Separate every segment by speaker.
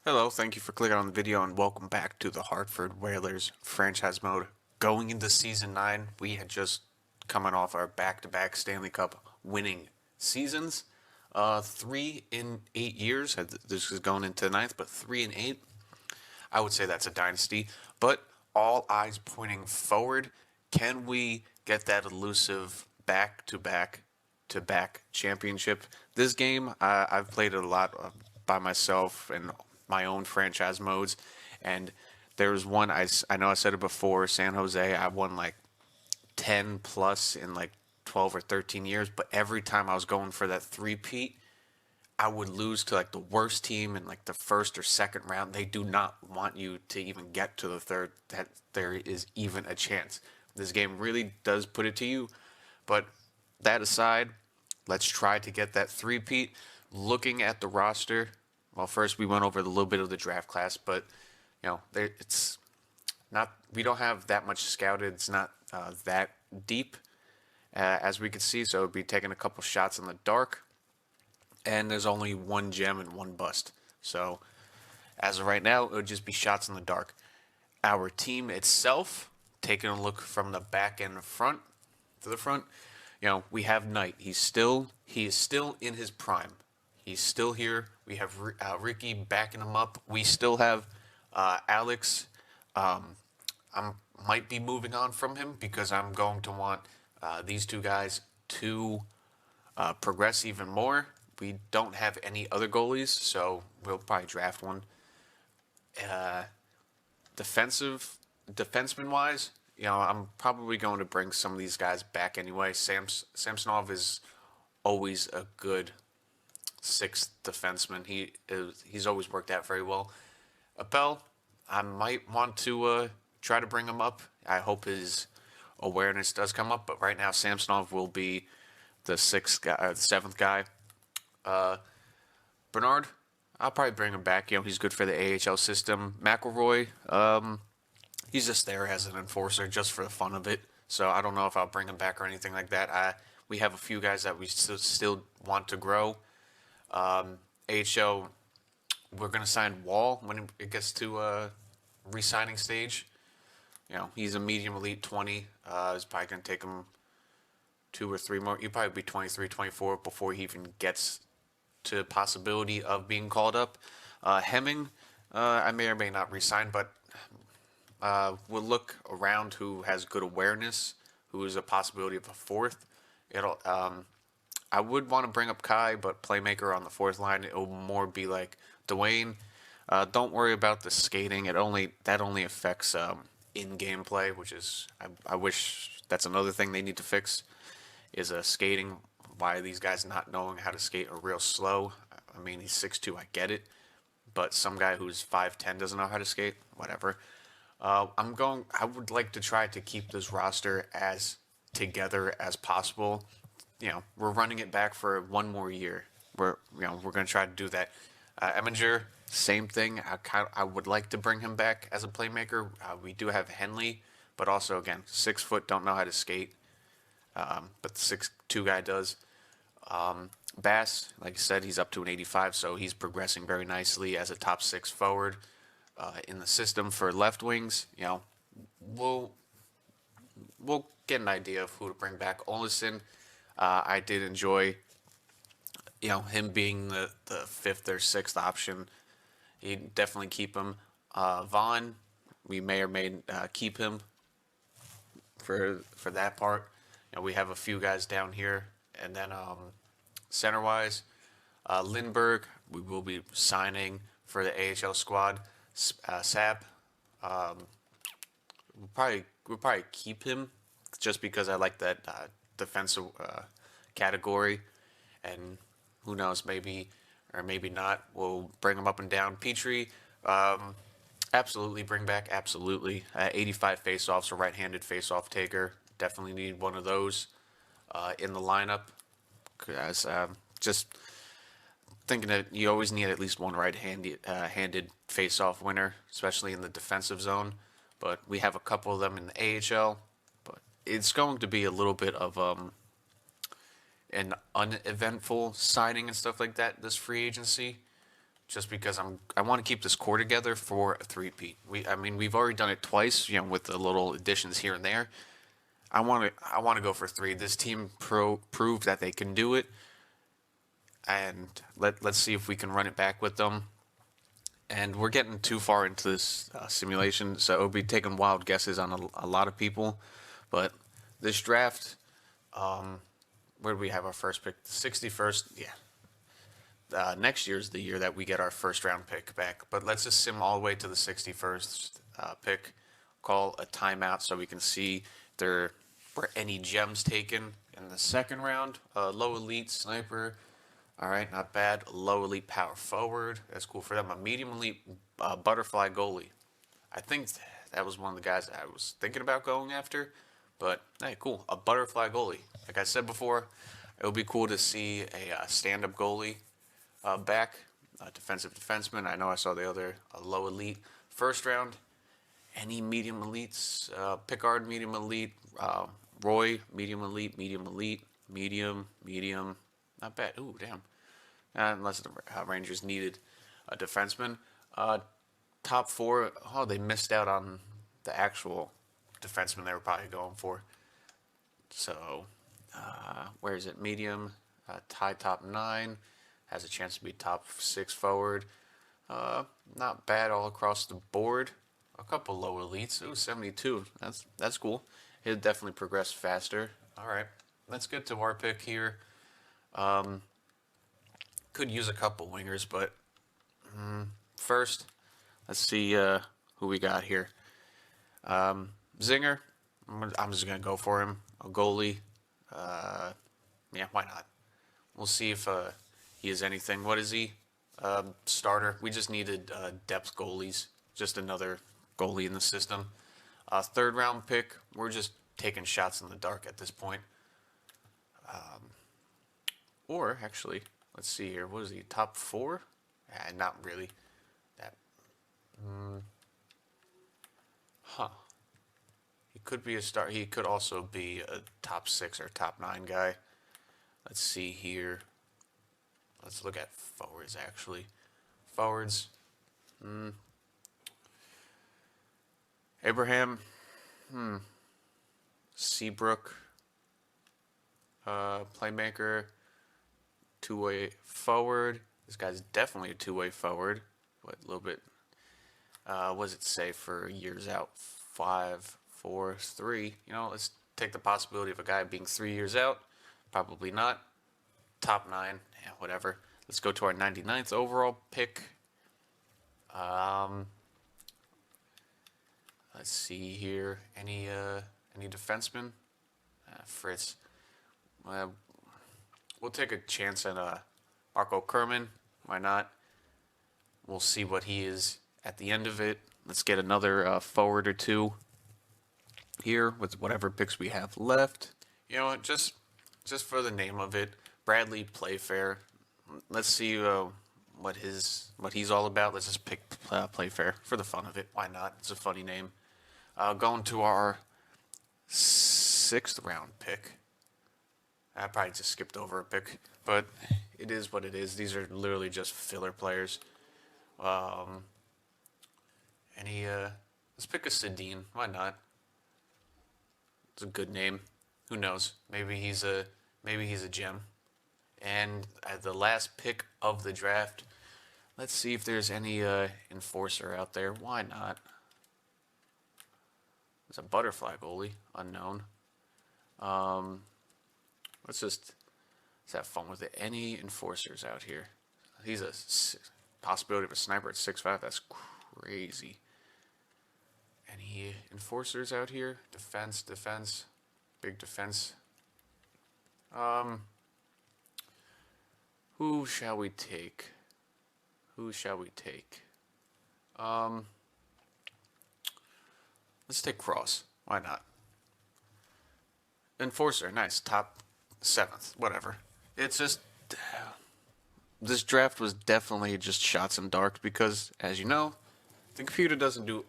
Speaker 1: Hello, thank you for clicking on the video and welcome back to the Hartford Whalers franchise mode. Going into season 9, we had just coming off our back-to-back Stanley Cup winning seasons. 3 in 8 years. This is going into the ninth, but 3 in 8. I would say that's a dynasty. But all eyes pointing forward. Can we get that elusive back-to-back championship? This game, I've played it a lot by myself and my own franchise modes, and there's one I know I said it before. San Jose, I won like 10 plus in like 12 or 13 years, but every time I was going for that three-peat, I would lose to like the worst team in like the first or second round. They do not want you to even get to the third, that there is even a chance. This game really does put it to you. But that aside, let's try to get that three-peat. Looking at the roster, well, first we went over a little bit of the draft class, but it's not. We don't have that much scouted. It's not that deep, as we could see. So it'd be taking a couple shots in the dark, and there's only one gem and one bust. So as of right now, it would just be shots in the dark. Our team itself, taking a look from the back and front to the front, we have Knight. He is still in his prime. He's still here. We have Ricky backing him up. We still have Alex. I might be moving on from him because I'm going to want these two guys to progress even more. We don't have any other goalies, so we'll probably draft one. Defenseman wise, I'm probably going to bring some of these guys back anyway. Samsonov is always a good sixth defenseman. He's always worked out very well. Appel, I might want to try to bring him up. I hope his awareness does come up, but right now Samsonov will be the sixth guy, the seventh guy. Bernard, I'll probably bring him back. He's good for the AHL system. McElroy, he's just there as an enforcer, just for the fun of it. So I don't know if I'll bring him back or anything like that. We have a few guys that we still want to grow. AHL, we're going to sign Wall when it gets to re-signing stage. He's a medium elite 20. It's probably going to take him 2 or 3 more. He'll probably be 23, 24 before he even gets to the possibility of being called up. Hemming, I may or may not re-sign, but we'll look around who has good awareness, who is a possibility of a fourth. I would want to bring up Kai, but playmaker on the fourth line, it'll more be like Dwayne. Don't worry about the skating. That only affects in-game play, which is I wish that's another thing they need to fix is skating. Why are these guys not knowing how to skate are real slow? I mean, he's 6'2", I get it, but some guy who's 5'10" doesn't know how to skate. Whatever. I would like to try to keep this roster as together as possible. We're running it back for one more year. We're going to try to do that. Eminger, same thing. I would like to bring him back as a playmaker. We do have Henley, but also again 6 foot, don't know how to skate. But the 6'2" guy does. Bass, like I said, he's up to an 85, so he's progressing very nicely as a top 6 forward in the system for left wings. We'll get an idea of who to bring back. Olsen, I did enjoy, him being the fifth or sixth option. He'd definitely keep him. Vaughn, we may or may keep him for that part. We have a few guys down here, and then center wise, Lindbergh, we will be signing for the AHL squad. Sap, we'll probably keep him just because I like that defensive category, and who knows, maybe or maybe not, we'll bring him up and down. Petrie, absolutely bring back, absolutely. 85 faceoffs, a right-handed faceoff taker. Definitely need one of those in the lineup. As just thinking that you always need at least one right-handed face-off winner, especially in the defensive zone. But we have a couple of them in the AHL. But it's going to be a little bit of an uneventful signing and stuff like that this free agency. just because I want to keep this core together for a three-peat. We've already done it twice, with the little additions here and there. I want to go for three. This team proved that they can do it, and let's see if we can run it back with them. And we're getting too far into this simulation, so it'll be taking wild guesses on a lot of people. But this draft, where do we have our first pick? The 61st, yeah. Next year's the year that we get our first round pick back. But let's just sim all the way to the 61st pick. Call a timeout so we can see if there were any gems taken in the second round. Low elite sniper. All right, not bad. Low elite power forward. That's cool for them. A medium elite butterfly goalie. I think that was one of the guys that I was thinking about going after. But, hey, cool. A butterfly goalie. Like I said before, it would be cool to see a stand-up goalie back. Defensive defenseman. I know I saw the other low elite. First round, any medium elites. Pickard, medium elite. Roy, medium elite, medium. Not bad. Ooh, damn. Unless the Rangers needed a defenseman. Top four. Oh, they missed out on the actual defenseman they were probably going for. So, where is it? Medium. Tie top 9. Has a chance to be top 6 forward. Not bad all across the board. A couple low elites. Ooh, 72. That's cool. He'll definitely progress faster. All right. Let's get to our pick here. Could use a couple wingers, but first, let's see who we got here. Zinger, I'm just going to go for him. A goalie. Yeah, why not? We'll see if he is anything. What is he? Starter. We just needed depth goalies. Just another goalie in the system. Third round pick. We're just taking shots in the dark at this point. Or, actually, let's see here. What is he? Top 4? Not really. That. He could be a star. He could also be a top 6 or top 9 guy. Let's see here. Let's look at forwards, actually. Forwards. Abraham. Seabrook. Playmaker. Two-way forward. This guy's definitely a two-way forward. What, a little bit. What does it say for years out? 5, 4, 3. Let's take the possibility of a guy being 3 years out. Probably not. Top 9. Yeah, whatever. Let's go to our 99th overall pick. Let's see here. Any defensemen? Fritz. We'll take a chance at Marco Kerman. Why not? We'll see what he is at the end of it. Let's get another forward or two here with whatever picks we have left. You know what? Just for the name of it, Bradley Playfair. Let's see what he's all about. Let's just pick Playfair for the fun of it. Why not? It's a funny name. Going to our 6th round pick. I probably just skipped over a pick, but it is what it is. These are literally just filler players. Let's pick a Sedin. Why not? It's a good name. Who knows? Maybe he's a gem. And at the last pick of the draft, let's see if there's any enforcer out there. Why not? It's a butterfly goalie, unknown. Let's have fun with it. Any enforcers out here? He's a possibility of a sniper at 6'5". That's crazy. Any enforcers out here? Defense, big defense. Who shall we take? Let's take Cross. Why not? Enforcer, nice. Top 7th, whatever. It's just, this draft was definitely just shots in dark because, as you know, the computer doesn't do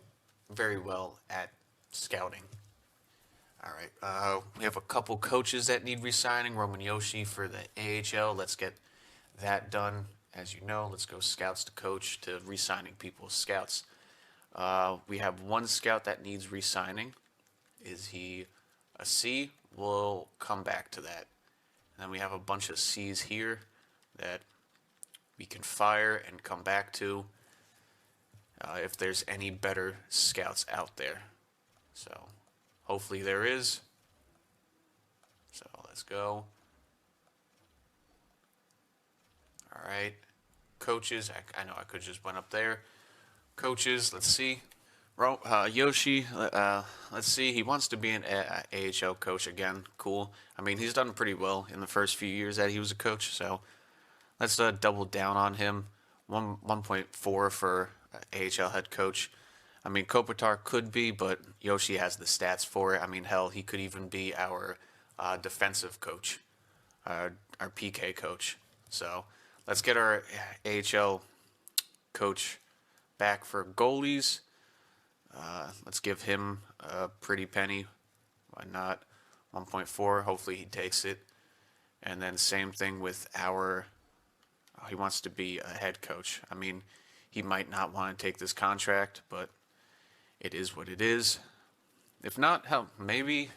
Speaker 1: very well at scouting. All right, we have a couple coaches that need re-signing. Roman Yoshi for the AHL. Let's get that done as you know, let's go scouts to coach to re-signing people as scouts. We have one scout that needs re-signing. Is he a C? We'll come back to that. And then we have a bunch of C's here that we can fire and come back to if there's any better scouts out there. So hopefully there is. So let's go. All right. Coaches, I know I could just went up there. Coaches, let's see. Yoshi, let's see. He wants to be an AHL coach again. Cool. I mean, he's done pretty well in the first few years that he was a coach. So let's double down on him. 1.4 for AHL head coach. I mean, Kopitar could be, but Yoshi has the stats for it. I mean, hell, he could even be our defensive coach, our PK coach. So let's get our AHL coach back for goalies. Let's give him a pretty penny. Why not? 1.4. Hopefully he takes it. And then same thing with our... he wants to be a head coach. I mean, he might not want to take this contract, but it is what it is. If not, hell, maybe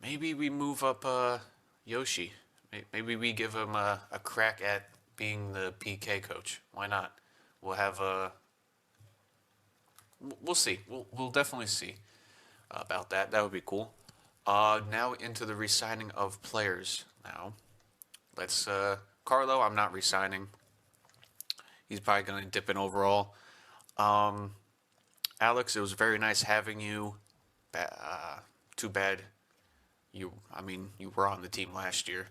Speaker 1: we move up Yoshi. Maybe we give him a crack at being the PK coach. Why not? We'll have a... we'll see. We'll definitely see about that. That would be cool. Now into the re-signing of players. Now, let's... Carlo, I'm not re-signing. He's probably going to dip in overall. Alex, it was very nice having you. Too bad you were on the team last year.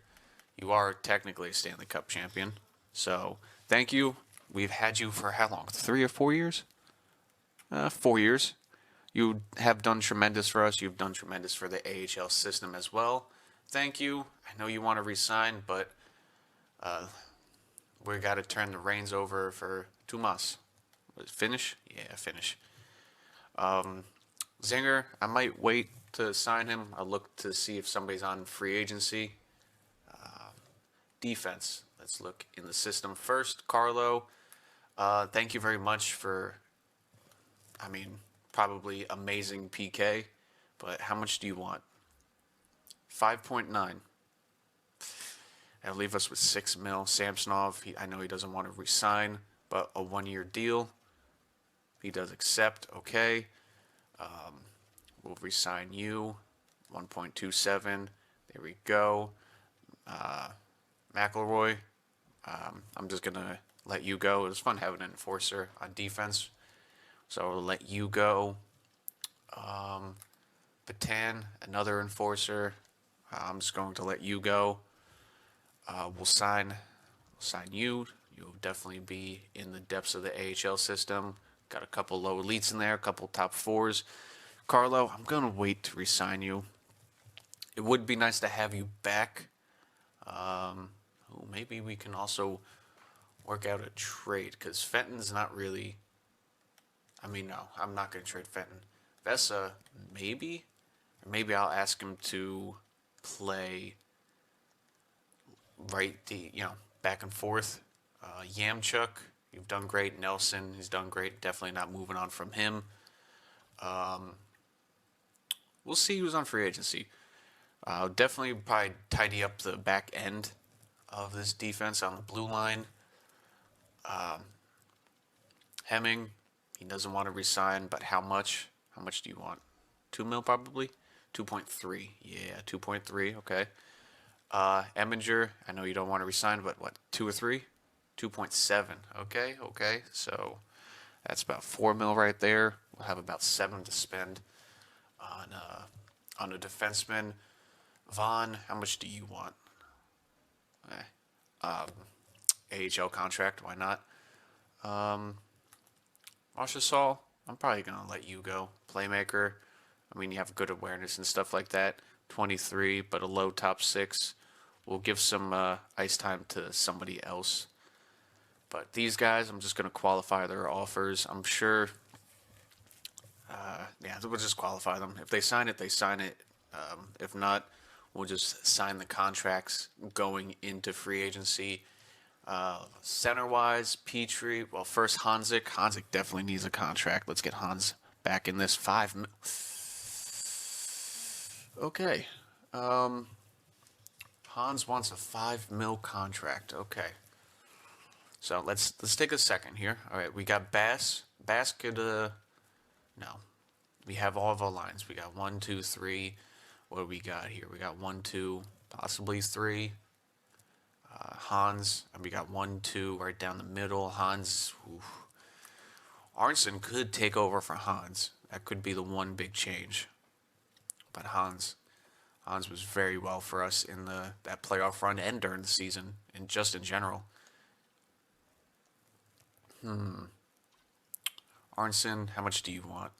Speaker 1: You are technically a Stanley Cup champion. So, thank you. We've had you for how long? 3 or 4 years? 4 years. You have done tremendous for us. You've done tremendous for the AHL system as well. Thank you. I know you want to resign, but we got to turn the reins over for Tomas. Finish? Yeah, finish. Zinger, I might wait to sign him. I'll look to see if somebody's on free agency. Defense. Let's look in the system first. Carlo, thank you very much for, probably amazing PK, but how much do you want? 5.9. That'll leave us with 6 mil. Samsonov, I know he doesn't want to resign, but a 1-year deal. He does accept. Okay. We'll resign you. 1.27. There we go. McElroy, I'm just going to let you go. It was fun having an enforcer on defense, so I'll let you go. Batan, another enforcer. I'm just going to let you go. We'll sign you. You'll definitely be in the depths of the AHL system. Got a couple low elites in there, a couple top 4s. Carlo, I'm going to wait to re-sign you. It would be nice to have you back. Maybe we can also work out a trade, because Fenton's not really... no, I'm not going to trade Fenton. Vesa, maybe? Or maybe I'll ask him to play back and forth. Yamchuk, you've done great. Nelson, he's done great. Definitely not moving on from him. We'll see who's on free agency. Definitely probably tidy up the back end of this defense on the blue line. Hemming, he doesn't want to resign, but how much? How much do you want? 2 mil probably? 2.3. Yeah, 2.3. Okay. Eminger, I know you don't want to resign, but what, 2 or 3? 2.7. Okay. So that's about 4 mil right there. We'll have about 7 to spend on a defenseman. Vaughn, how much do you want? AHL contract, why not? Marchessault, I'm probably going to let you go. Playmaker, you have good awareness and stuff like that. 23, but a low top 6. We'll give some ice time to somebody else. But these guys, I'm just going to qualify their offers. I'm sure, we'll just qualify them. If they sign it, they sign it. If not, we'll just sign the contracts going into free agency. Center-wise, Petrie. Well, first Hanzik. Hanzik definitely needs a contract. Let's get Hans back in this 5 mil. Okay. Hans wants a 5 mil contract. Okay. So let's take a second here. All right, we got Bass. Bass could no. We have all of our lines. We got 1, 2, 3. What do we got here? We got 1, 2, possibly 3. Hans, and we got 1, 2 right down the middle. Hans, Arnson could take over for Hans. That could be the one big change. But Hans was very well for us in that playoff run and during the season, and just in general. Arnson, how much do you want?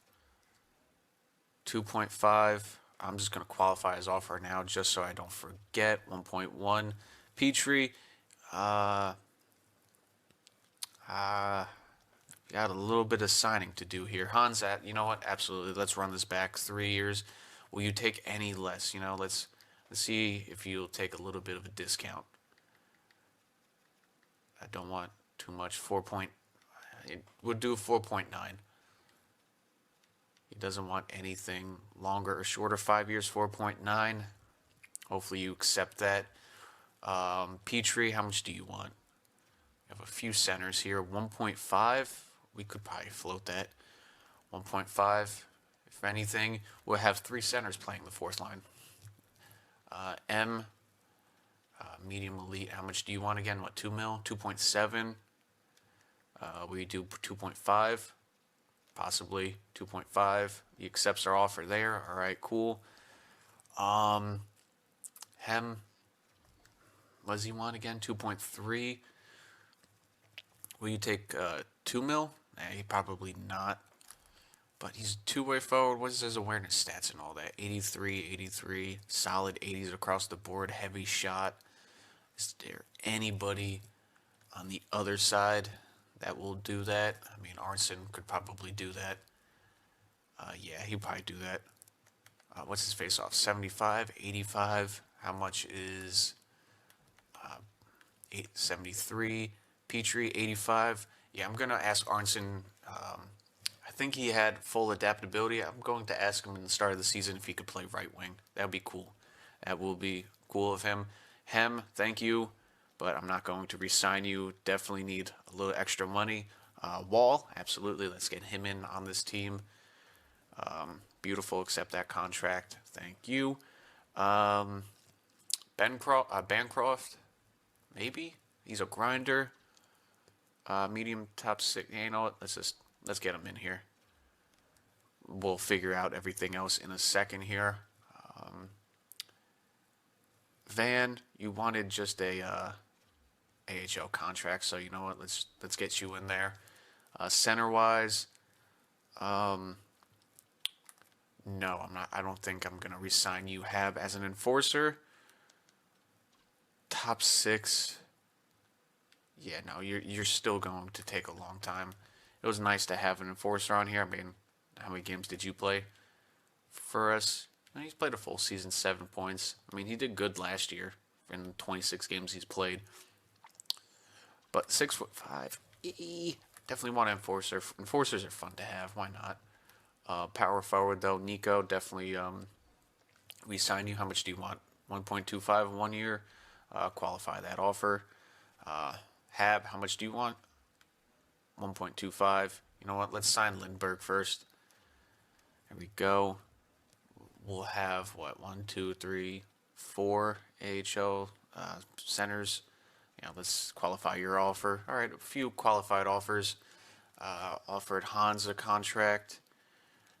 Speaker 1: 2.5. I'm just going to qualify his offer now just so I don't forget. 1.1. Petrie, got a little bit of signing to do here. Hans, you know what? Absolutely. Let's run this back 3 years. Will you take any less? You know, let's see if you'll take a little bit of a discount. I don't want too much. It would do 4.9. He doesn't want anything longer or shorter. 5 years, 4.9. Hopefully you accept that. Petrie, how much do you want? We have a few centers here. 1.5. We could probably float that. 1.5. If anything, we'll have 3 centers playing the fourth line. Medium elite. How much do you want again? What, 2 mil? 2.7. We do 2.5. Possibly 2.5. He accepts our offer there. All right, cool. Hem. What does he want again? 2.3. Will you take 2 mil? He probably not. But he's two-way forward. What is his awareness stats and all that? 83, 83. Solid 80s across the board. Heavy shot. Is there anybody on the other side that will do that? I mean, Arnson could probably do that. Yeah, he'd probably do that. What's his face-off? 75, 85. How much is 73? Petrie, 85. Yeah, I'm going to ask Arnson. I think he had full adaptability. I'm going to ask him in the start of the season if he could play right wing. That would be cool. That will be cool of him. Hem, thank you, but I'm not going to re-sign you. Definitely need a little extra money. Wall, absolutely. Let's get him in on this team. Beautiful. Accept that contract. Thank you. Bancroft, maybe. He's a grinder. Medium top 6. You know what? Let's get him in here. We'll figure out everything else in a second here. Van, you wanted just a AHL contract, so you know what? Let's get you in there. Center wise, no, I'm not. I don't think I'm gonna re-sign you. Hab as an enforcer. Top 6. Yeah, no, you're still going to take a long time. It was nice to have an enforcer on here. I mean, how many games did you play for us? He's played a full season, 7 points. I mean, he did good last year in the 26 games he's played. But 6'5", definitely want an enforcer. Enforcers are fun to have. Why not? Power forward though, Nico, definitely. We sign you. How much do you want? 1.25 1 year. Qualify that offer. Hab, how much do you want? 1.25. You know what? Let's sign Lindbergh first. There we go. We'll have, 1, 2, 3, 4 AHL centers. Yeah, let's qualify your offer. All right, a few qualified offers. Offered Hans a contract.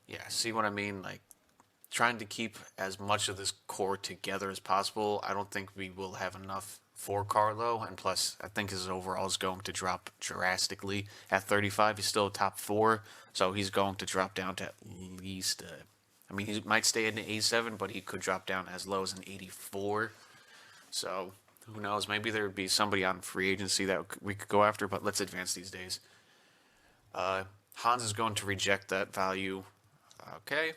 Speaker 1: Yeah, see what I mean? Like, trying to keep as much of this core together as possible. I don't think we will have enough for Carlo, and plus, I think his overall is going to drop drastically. At 35, he's still top 4, so he's going to drop down to at least... I mean, he might stay at an 87, but he could drop down as low as an 84. So, who knows? Maybe there would be somebody on free agency that we could go after, but let's advance these days. Hans is going to reject that value. Okay.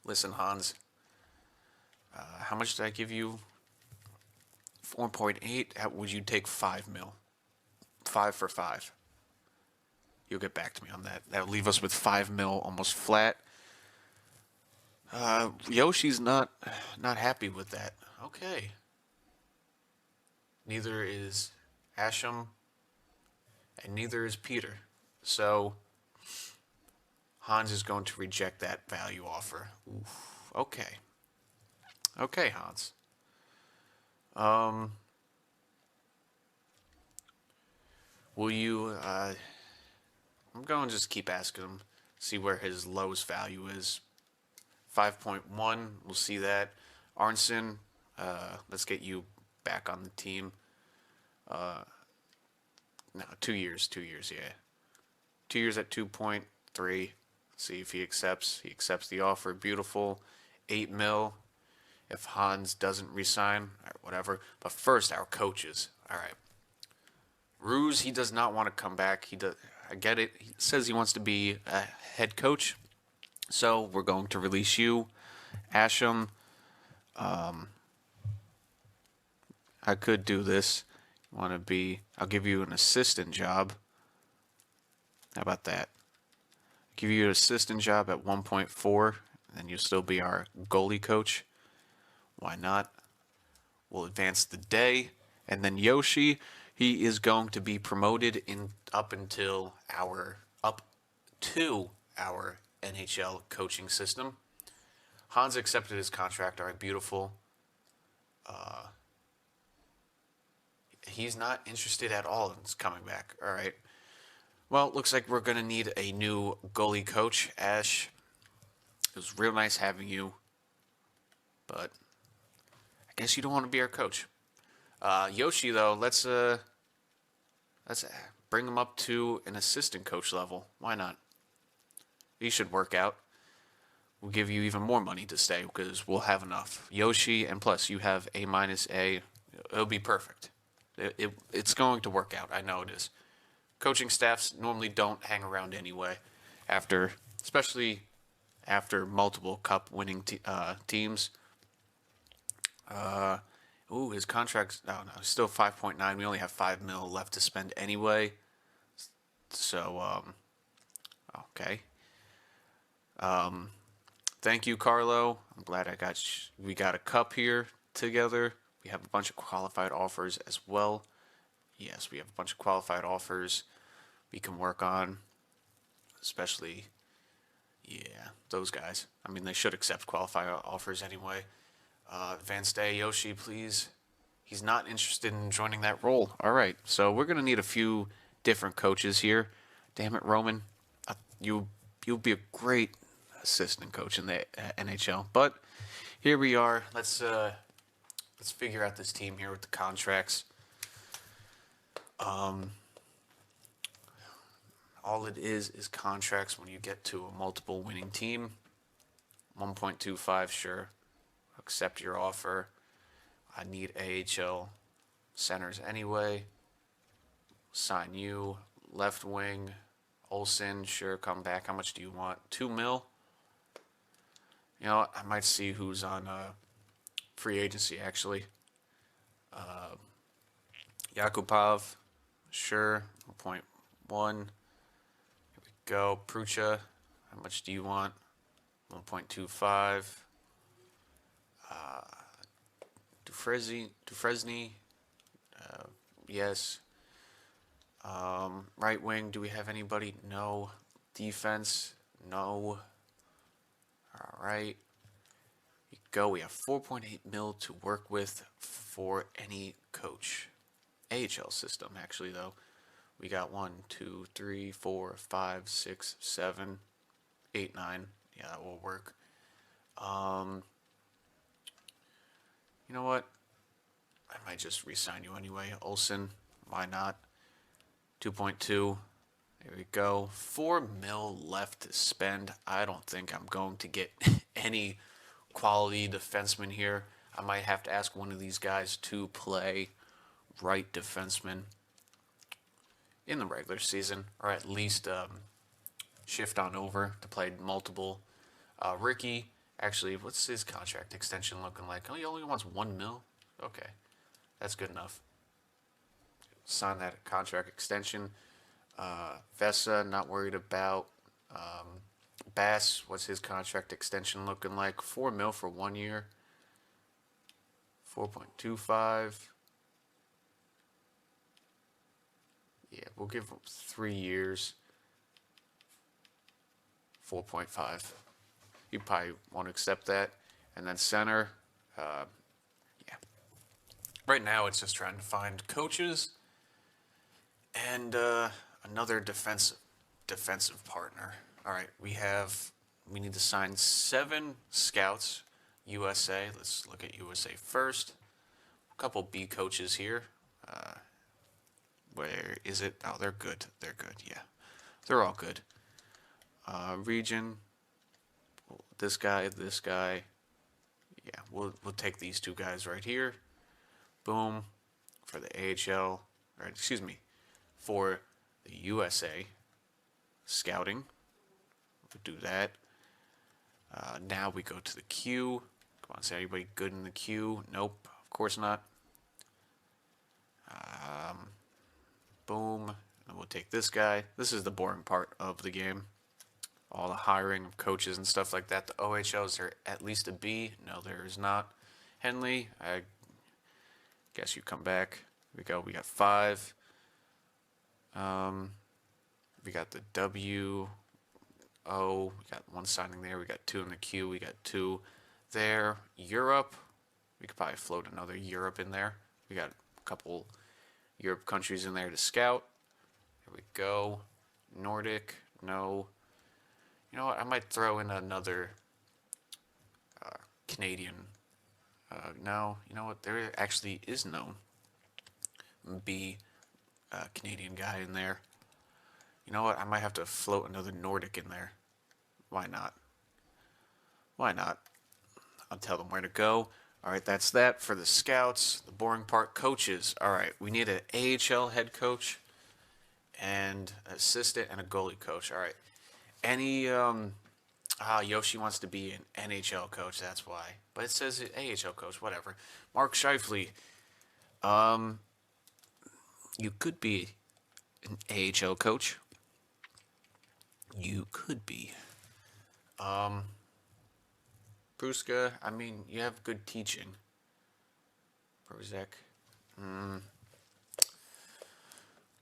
Speaker 1: Listen, Hans. How much did I give you? 4.8. Would you take 5 mil? 5 for 5. You'll get back to me on that. That'll leave us with 5 mil almost flat. Yoshi's not happy with that. Okay. Neither is Asham, and neither is Peter. So Hans is going to reject that value offer. Oof. Okay. Okay, Hans. Will you? I'm going to just keep asking him. See where his lowest value is. 5.1. We'll see that. Arnson, let's get you back on the team. No, 2 years. 2 years, yeah. 2 years at 2.3. See if he accepts. He accepts the offer. Beautiful. 8 mil. If Hans doesn't resign, or whatever. But first, our coaches. All right. Ruse, he does not want to come back. I get it. He says he wants to be a head coach. So we're going to release you, Asham. I could do this. I'll give you an assistant job. How about that? Give you an assistant job at 1.4, and you'll still be our goalie coach. Why not? We'll advance the day. And then Yoshi, he is going to be promoted up to our NHL coaching system. Hans accepted his contract. All right, beautiful. He's not interested at all in coming back. All right. Well, looks like we're going to need a new goalie coach. Ash, it was real nice having you, but I guess you don't want to be our coach. Yoshi, though, let's bring him up to an assistant coach level. Why not? He should work out. We'll give you even more money to stay because we'll have enough. Yoshi, and plus you have A-. It'll be perfect. It's going to work out. I know it is. Coaching staffs normally don't hang around anyway, especially after multiple cup-winning teams. His contract's still 5.9. We only have 5 mil left to spend anyway. So, okay. Thank you, Carlo. I'm glad we got a cup here together. We have a bunch of qualified offers as well. Yes, we have a bunch of qualified offers we can work on, especially, those guys. I mean, they should accept qualified offers anyway. Advanced Day, Yoshi, please. He's not interested in joining that role. All right, so we're going to need a few different coaches here. Damn it, Roman. You'll be a great assistant coach in the NHL. But here we are. Let's figure out this team here with the contracts. All it is contracts when you get to a multiple winning team. 1.25, sure. Accept your offer. I need AHL centers anyway. Sign you. Left wing. Olsen, sure, come back. How much do you want? 2 mil? I might see who's on free agency, actually. Yakupov, sure, 1.1. Here we go. Prucha, how much do you want? 1.25. Dufresne, yes. Right wing, do we have anybody? No. Defense, no. All right. You go. We have 4.8 mil to work with for any coach. AHL system, actually, though. We got 1, 2, 3, 4, 5, 6, 7, 8, 9. Yeah, that will work. You know what? I might just re-sign you anyway. Olsen, why not? 2.2. There we go. 4 mil left to spend. I don't think I'm going to get any quality defenseman here. I might have to ask one of these guys to play right defenseman in the regular season, or at least shift on over to play multiple. Ricky, actually, what's his contract extension looking like? Oh, he only wants 1 mil? Okay. That's good enough. Sign that contract extension. Vesa, not worried about. Bass, what's his contract extension looking like? 4 mil for 1 year. 4.25. Yeah, we'll give him 3 years. 4.5. You probably won't accept that. And then center, yeah. Right now, it's just trying to find coaches and another defensive partner. All right, we need to sign 7 scouts. USA. Let's look at USA first. A couple B coaches here. Where is it? Oh, they're good. They're good. Yeah, they're all good. Region. This guy. This guy. Yeah, we'll take these 2 guys right here. Boom. For the AHL, or excuse me, for the USA scouting. We'll do that. Now we go to the queue. Come on, is anybody good in the queue? Nope, of course not. Boom. And we'll take this guy. This is the boring part of the game. All the hiring of coaches and stuff like that. The OHL, is there at least a B? No, there is not. Henley, I guess you come back. Here we go. We got 5. We got the W. O. We got 1 signing there. We got 2 in the queue. We got 2 there. Europe. We could probably float another Europe in there. We got a couple Europe countries in there to scout. Here we go. Nordic. No. You know what? I might throw in another Canadian. No. You know what? There actually is no B Canadian guy in there. You know what? I might have to float another Nordic in there. Why not? Why not? I'll tell them where to go. All right, that's that for the scouts. The boring part, coaches. All right, we need an AHL head coach and an assistant and a goalie coach. All right. Any Yoshi wants to be an NHL coach, that's why. But it says AHL coach, whatever. Mark Scheifele. You could be an AHL coach. You could be. Pruska, I mean, you have good teaching. Prozek.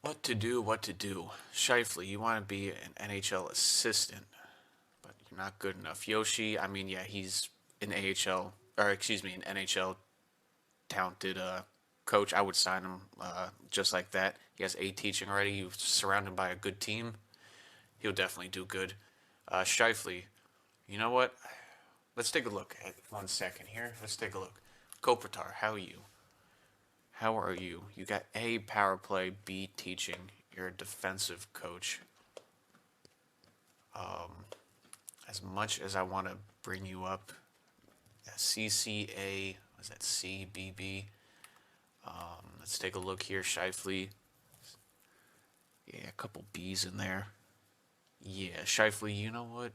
Speaker 1: What to do, what to do. Scheifele, you want to be an NHL assistant, but you're not good enough. Yoshi, I mean, yeah, he's an AHL, or excuse me, an NHL talented coach. I would sign him just like that. He has A teaching already. You're surrounded by a good team. He'll definitely do good. Scheifele, you know what? Let's take a look at 1 second here. Let's take a look. Kopitar, how are you? How are you? You got A, power play, B, teaching. You're a defensive coach. As much as I want to bring you up, CCA, what is that, CBB? Let's take a look here. Scheifele. Yeah, a couple B's in there. Yeah, Scheifele, you know what?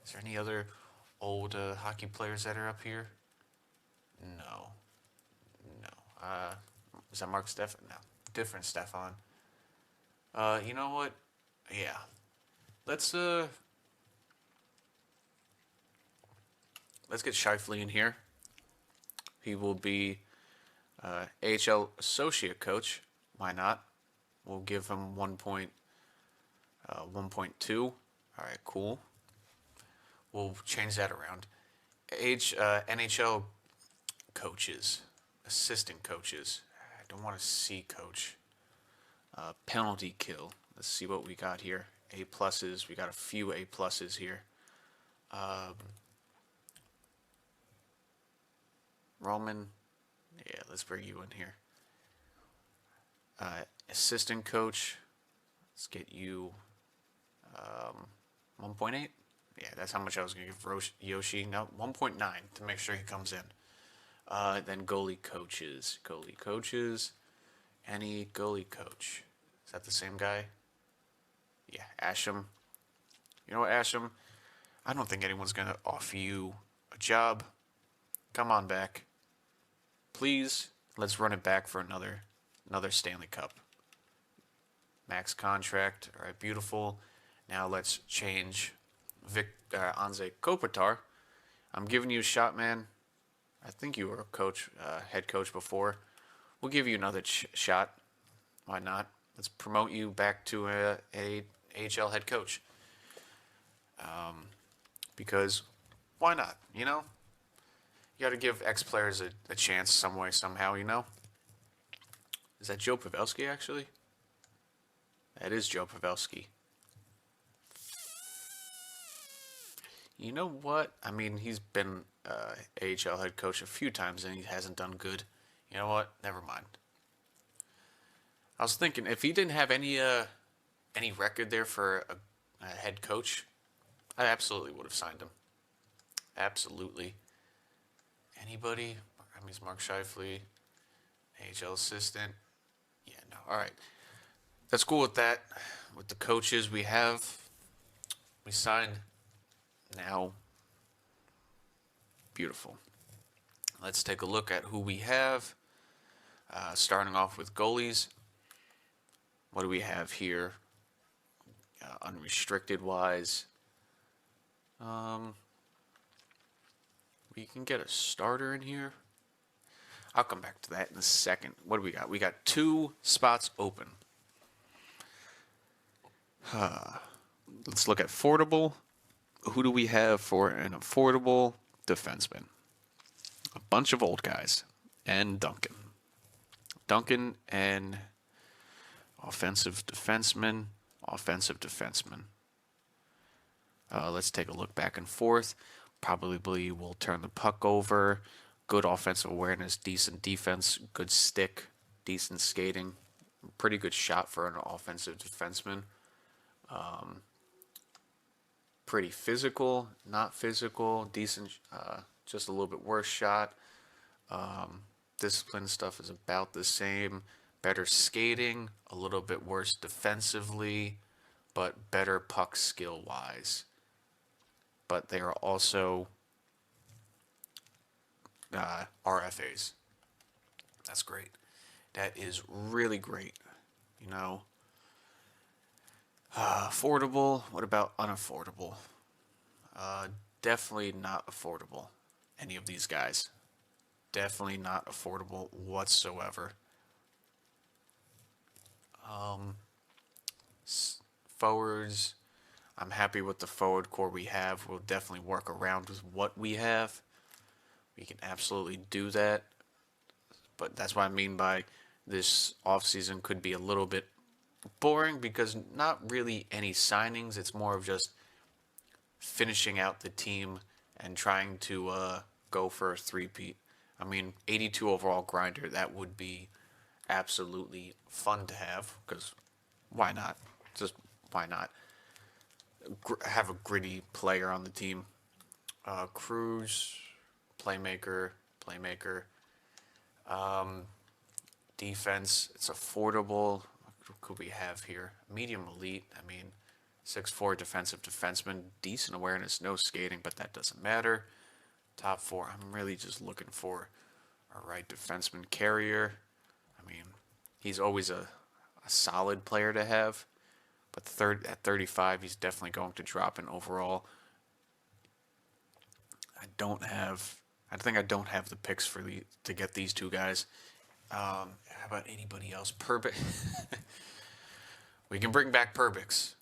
Speaker 1: Is there any other old hockey players that are up here? No. No. Is that Mark Stefan? No. Different Stefan. You know what? Yeah. Let's get Scheifele in here. He will be AHL associate coach. Why not? We'll give him 1.2. All right, cool. We'll change that around. NHL coaches, assistant coaches. I don't want to see coach. Penalty kill. Let's see what we got here. A pluses. We got a few A pluses here. Roman. Yeah, let's bring you in here. Assistant coach. Let's get you 1.8. Yeah, that's how much I was going to give Yoshi. No, 1.9 to make sure he comes in. Then goalie coaches. Goalie coaches. Any goalie coach. Is that the same guy? Yeah, Asham. You know what, Asham? I don't think anyone's going to offer you a job. Come on back. please, let's run it back for another Stanley Cup. Max contract. All right, beautiful. Now let's change Anze Kopitar. I'm giving you a shot, man. I think you were a coach, head coach before. We'll give you another shot. Why not? Let's promote you back to a AHL head coach. Because why not? You know, you got to give ex-players a chance some way, somehow. You know. Is that Joe Pavelski actually? That is Joe Pavelski. You know what? I mean, he's been AHL head coach a few times and he hasn't done good. You know what? Never mind. I was thinking if he didn't have any record there for a head coach, I absolutely would have signed him. Absolutely. Anybody? I mean, Mark Scheifele, AHL assistant. Yeah, no. All right. That's cool with that. With the coaches we signed. Now, beautiful. Let's take a look at who we have. Starting off with goalies. What do we have here? Unrestricted wise. We can get a starter in here. I'll come back to that in a second. What do we got? We got 2 spots open. Let's look at affordable. Who do we have for an affordable defenseman? A bunch of old guys. And Duncan. Duncan and offensive defenseman. Let's take a look back and forth. Probably will turn the puck over. Good offensive awareness, decent defense, good stick, decent skating. Pretty good shot for an offensive defenseman. Pretty physical, not physical, decent, just a little bit worse shot. Discipline stuff is about the same. Better skating, a little bit worse defensively, but better puck skill wise. But they are also RFAs. That's great. That is really great. You know, affordable. What about unaffordable? Definitely not affordable. Any of these guys. Definitely not affordable whatsoever. Forwards. I'm happy with the forward core we have. We'll definitely work around with what we have. We can absolutely do that. But that's what I mean by this offseason could be a little bit boring because not really any signings. It's more of just finishing out the team and trying to go for a three-peat. I mean, 82 overall grinder, that would be absolutely fun to have because why not? Just why not? Have a gritty player on the team. Cruz, playmaker. Defense, it's affordable. What could we have here? Medium elite. I mean, 6'4" defensive defenseman. Decent awareness, no skating, but that doesn't matter. Top 4. I'm really just looking for a right defenseman carrier. I mean, he's always a solid player to have. But at 35, he's definitely going to drop in overall. I think I don't have the picks to get these 2 guys. How about anybody else? Perbix. We can bring back Perbix.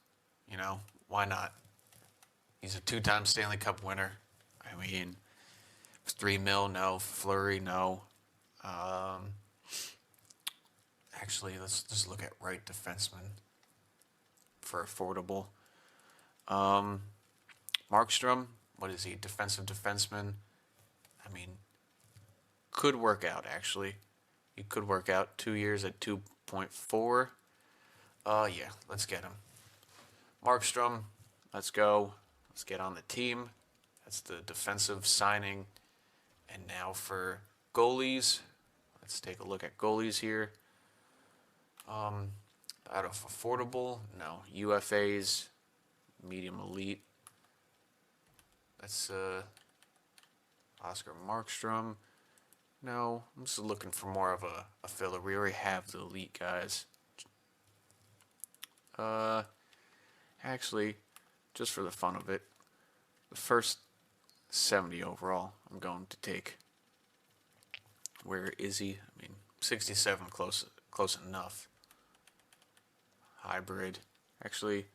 Speaker 1: You know, why not? He's a 2-time Stanley Cup winner. I mean, $3 million, no. Fleury, no. Actually, let's just look at right defenseman for affordable. Markstrom, what is he? Defensive defenseman. I mean, could work out actually. He could work out. 2 years at 2.4. Yeah, let's get him. Markstrom, let's go. Let's get on the team. That's the defensive signing. And now for goalies. Let's take a look at goalies here. Out of affordable, no. UFAs, medium elite. That's Oscar Markstrom. No, I'm just looking for more of a filler. We already have the elite guys. Uh, Actually, just for the fun of it, the first 70 overall, I'm going to take. Where is he? I mean, 67, close enough. Hybrid. Actually,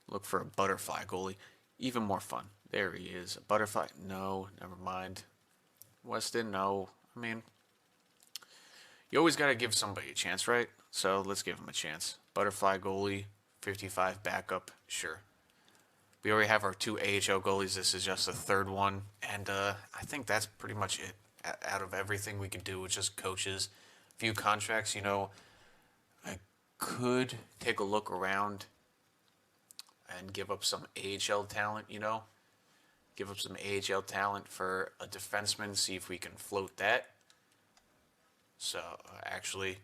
Speaker 1: look for a butterfly goalie. Even more fun. There he is. A butterfly. No, never mind. Weston, no. I mean, you always got to give somebody a chance, right? So let's give him a chance. Butterfly goalie, 55 backup, sure. We already have our two AHL goalies. This is just the third one. And I think that's pretty much it. Out of everything we could do with just coaches, few contracts, I could take a look around and give up some AHL talent, give up some AHL talent for a defenseman, see if we can float that. So, actually,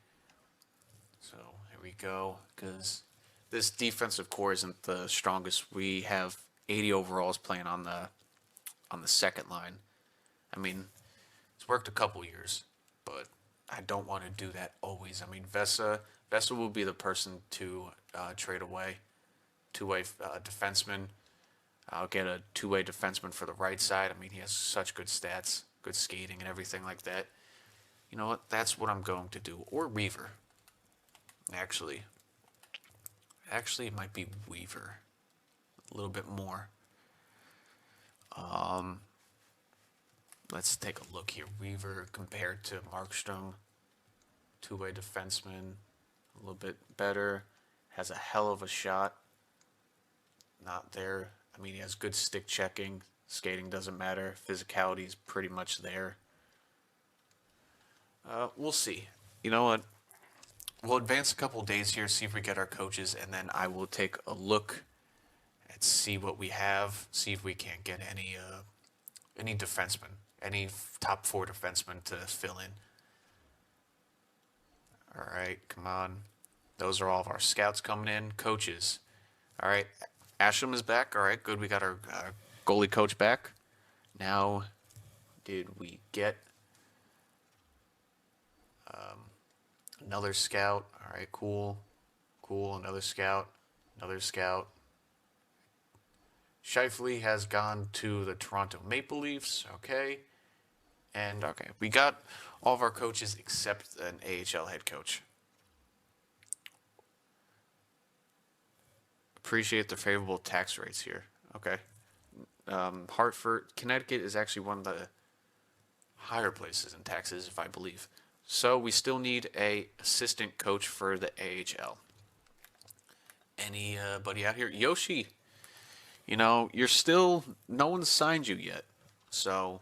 Speaker 1: so here we go, because this defensive core isn't the strongest. We have 80 overalls playing on the second line. I mean, it's worked a couple years, but I don't want to do that always. I mean, Vesa will be the person to trade away, two-way defenseman. I'll get a two-way defenseman for the right side. I mean, he has such good stats, good skating, and everything like that. You know what? That's what I'm going to do. Or Weaver. Actually, it might be Weaver. A little bit more. Let's take a look here. Weaver compared to Markstrom, two-way defenseman, a little bit better. Has a hell of a shot. Not there. I mean, he has good stick checking. Skating doesn't matter. Physicality is pretty much there. We'll see. You know what? We'll advance a couple days here, see if we get our coaches, and then I will take a look and see what we have. See if we can't get any defensemen, any top four defensemen to fill in. All right, come on. Those are all of our scouts coming in. Coaches. All right, Asham is back. All right, good. We got our goalie coach back. Now, did we get another scout? All right, cool. Another scout. Shifley has gone to the Toronto Maple Leafs. Okay. And, okay, we got all of our coaches except an AHL head coach. Appreciate the favorable tax rates here. Okay. Hartford, Connecticut is actually one of the higher places in taxes, if I believe. So we still need a assistant coach for the AHL. Anybody out here? Yoshi, you're still, no one's signed you yet. So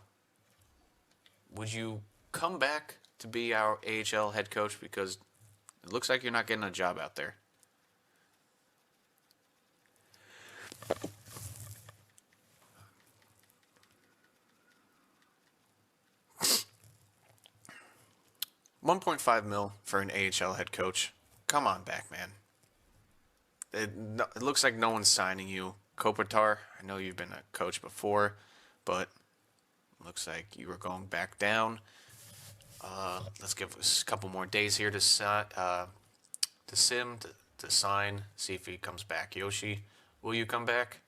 Speaker 1: would you come back to be our AHL head coach? Because it looks like you're not getting a job out there. $1.5 million for an AHL head coach. Come on back, man. It looks like no one's signing you. Kopitar, I know you've been a coach before, but looks like you were going back down. Let's give us a couple more days here to sign, to sign. See if he comes back. Yoshi, will you come back?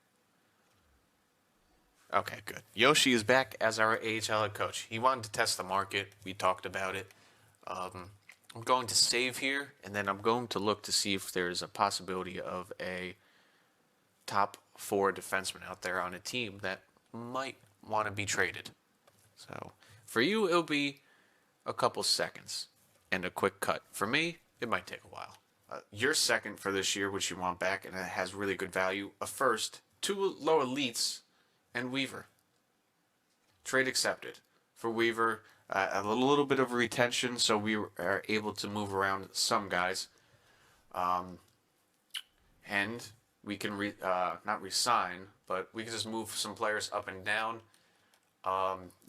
Speaker 1: Okay, good. Yoshi is back as our AHL head coach. He wanted to test the market. We talked about it. I'm going to save here, and then I'm going to look to see if there's a possibility of a top four defenseman out there on a team that might want to be traded. So for you, it'll be a couple seconds and a quick cut. For me, it might take a while. Your second for this year, which you want back, and it has really good value. A first, two low elites, and Weaver. Trade accepted. For Weaver, a little bit of retention, so we are able to move around some guys. And we can not resign, but we can just move some players up and down.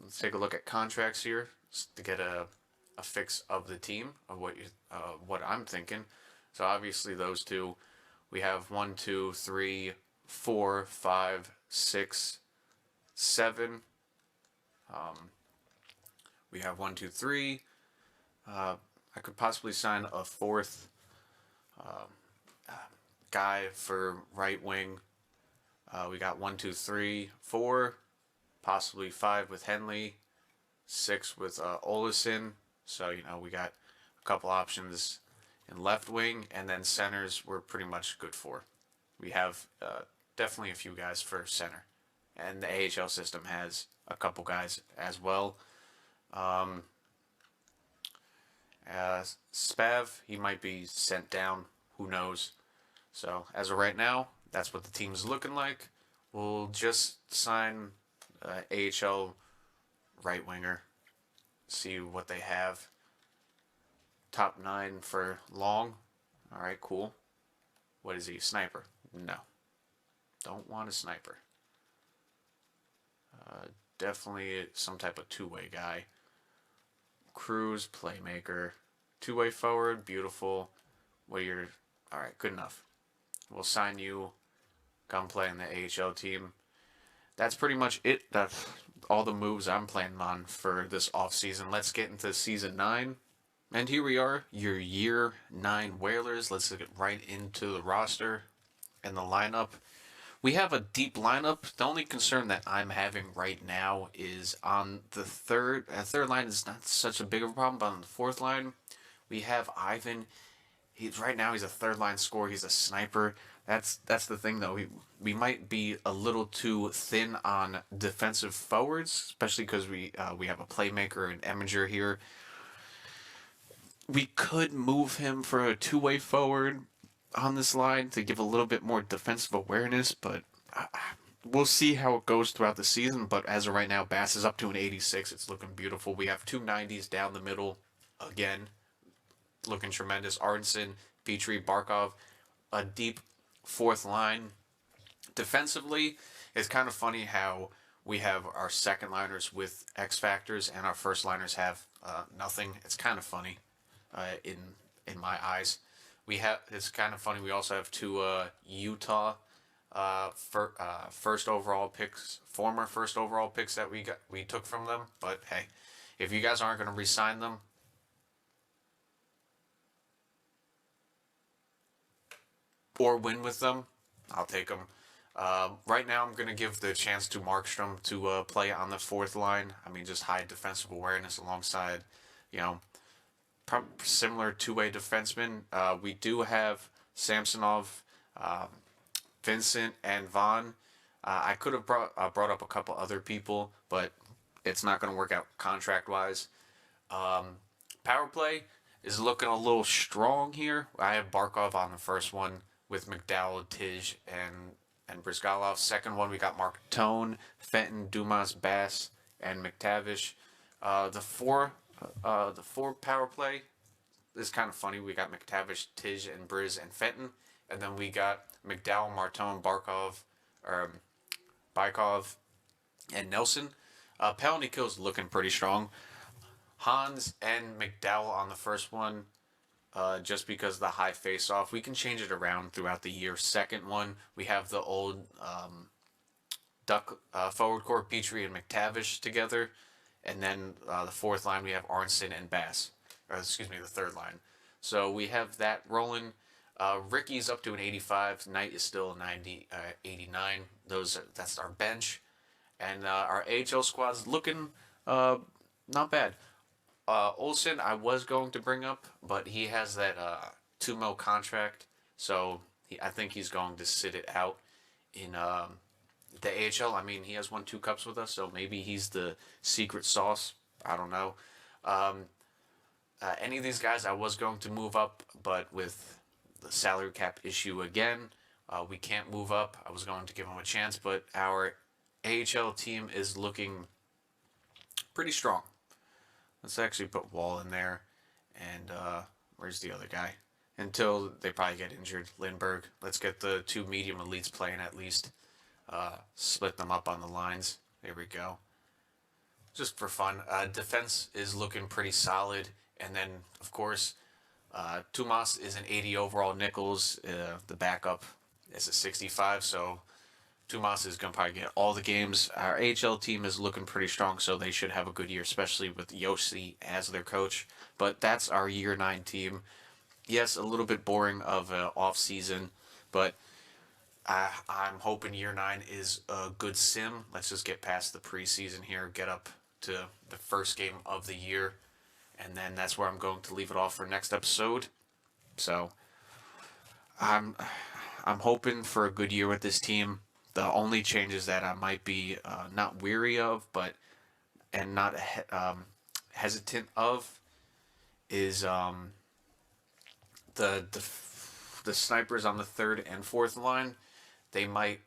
Speaker 1: Let's take a look at contracts here to get a fix of the team of what I'm thinking. So obviously those two, we have 1, 2, 3, 4, 5, 6, 7. We have 1, 2, 3. I could possibly sign a fourth guy for right wing. We got 1, 2, 3, 4, possibly 5 with Henley, 6 with Olison. So we got a couple options in left wing, and then centers we're pretty much good for. We have definitely a few guys for center, and the AHL system has a couple guys as well. Spav, he might be sent down. Who knows? So as of right now, that's what the team's looking like. We'll just sign AHL right winger. See what they have. Top 9 for Long. All right, cool. What is he? Sniper? No. Don't want a sniper. Definitely some type of two-way guy. Cruz, playmaker. Two-way forward, beautiful. All right, good enough. We'll sign you. Come play in the AHL team. That's pretty much it. That's all the moves I'm planning on for this offseason. Let's get into season 9. And here we are, your year 9 Whalers. Let's get right into the roster and the lineup. We have a deep lineup. The only concern that I'm having right now is on the third. Third line is not such a big of a problem, but on the fourth line, we have Ivan. Right now he's a third line scorer. He's a sniper. That's the thing though. We might be a little too thin on defensive forwards, especially because we have a playmaker and Eminger here. We could move him for a two-way forward on this line to give a little bit more defensive awareness, but we'll see how it goes throughout the season. But as of right now, Bass is up to an 86. It's looking beautiful. We have 2 90s down the middle again, looking tremendous. Arnson, Petrie, Barkov, a deep fourth line. Defensively, it's kind of funny how we have our second liners with X factors and our first liners have nothing. It's kind of funny in my eyes. It's kind of funny. We also have 2 Utah first overall picks, former first overall picks that we took from them. But hey, if you guys aren't going to re-sign them, or win with them, I'll take them. Right now, I'm going to give the chance to Markstrom to play on the fourth line. I mean, just high defensive awareness alongside, similar two-way defensemen. We do have Samsonov, Vincent, and Vaughn. I could have brought up a couple other people, but it's not going to work out contract-wise. Power play is looking a little strong here. I have Barkov on the first one with McDowell, Tij, and Brizgalov. Second one, we got Mark Tone, Fenton, Dumas, Bass, and McTavish. The four power play is kind of funny. We got McTavish, Tij, and Briz, and Fenton. And then we got McDowell, Martone, Bykov, and Nelson. Penalty kills looking pretty strong. Hans and McDowell on the first one, just because of the high face-off. We can change it around throughout the year. Second one, we have the old Duck forward core, Petrie and McTavish together. And then the fourth line, we have Arnson and Bass. The third line. So we have that rolling. Ricky's up to an 85. Knight is still a 89. That's our bench. And our AHL squad's looking not bad. Olsen, I was going to bring up, but he has that 2 mil contract, so I think he's going to sit it out in the AHL. I mean, he has won 2 cups with us, so maybe he's the secret sauce. I don't know. Any of these guys I was going to move up, but with the salary cap issue again, we can't move up. I was going to give him a chance, but our AHL team is looking pretty strong. Let's actually put Wall in there. And where's the other guy? Until they probably get injured. Lindbergh. Let's get the 2 medium elites playing at least. Split them up on the lines. There we go. Just for fun. Defense is looking pretty solid. And then, of course, Tumas is an 80 overall. Nichols, the backup, is a 65. So Tomas is going to probably get all the games. Our AHL team is looking pretty strong, so they should have a good year, especially with Yossi as their coach. But that's our year 9 team. Yes, a little bit boring of an off season, but I'm hoping year 9 is a good sim. Let's just get past the preseason here, get up to the first game of the year, and then that's where I'm going to leave it off for next episode. So I'm I'm hoping for a good year with this team. The only changes that I might be not weary of, but and not hesitant of, is the the snipers on the third and fourth line. They might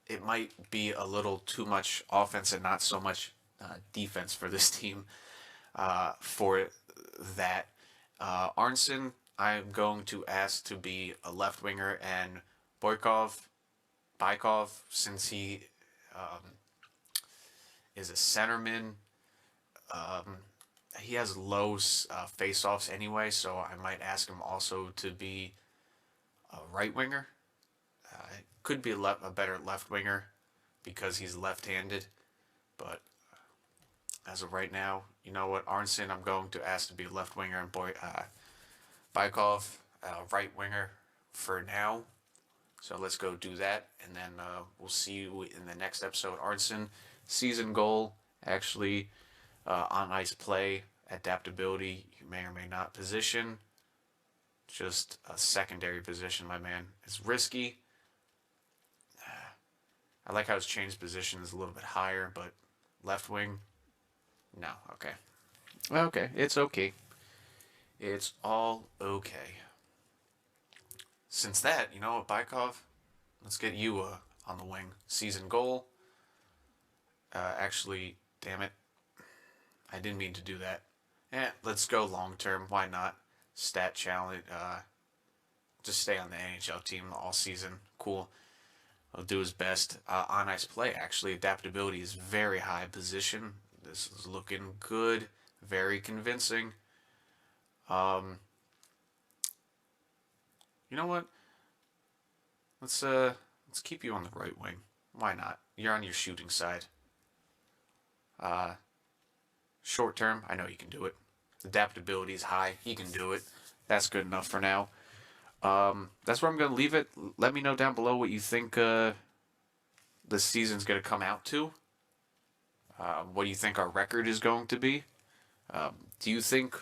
Speaker 1: It might be a little too much offense and not so much defense for this team. For that, Arnson, I'm going to ask to be a left winger, and Bykov, since he is a centerman, he has low face-offs anyway, so I might ask him also to be a right winger. Could be a better left winger because he's left-handed, but as of right now, you know what, Arnson, I'm going to ask to be a left winger, and Bykov, right winger for now. So let's go do that, and then we'll see you in the next episode. Arnson, season goal, actually, on ice play, adaptability, you may or may not position. Just a secondary position, my man. It's risky. I like how his changed position is a little bit higher, but left wing, no. Okay. Okay, it's okay. It's all okay. Since that, you know what, Bykov? Let's get you on the wing. Season goal. Actually, damn it. I didn't mean to do that. Let's go long term. Why not? Stat challenge. Just stay on the NHL team all season. Cool. He'll do his best. On ice play, actually, adaptability is very high position. This is looking good. Very convincing. You know what? Let's keep you on the right wing. Why not? You're on your shooting side. Short term, I know you can do it. Adaptability is high. He can do it. That's good enough for now. That's where I'm going to leave it. Let me know down below what you think this season's going to come out to. What do you think our record is going to be? Do you think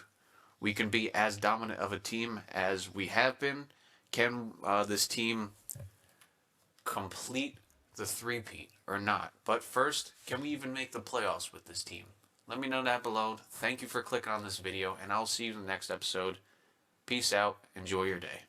Speaker 1: we can be as dominant of a team as we have been? Can this team complete the three-peat or not? But first, can we even make the playoffs with this team? Let me know down below. Thank you for clicking on this video, and I'll see you in the next episode. Peace out. Enjoy your day.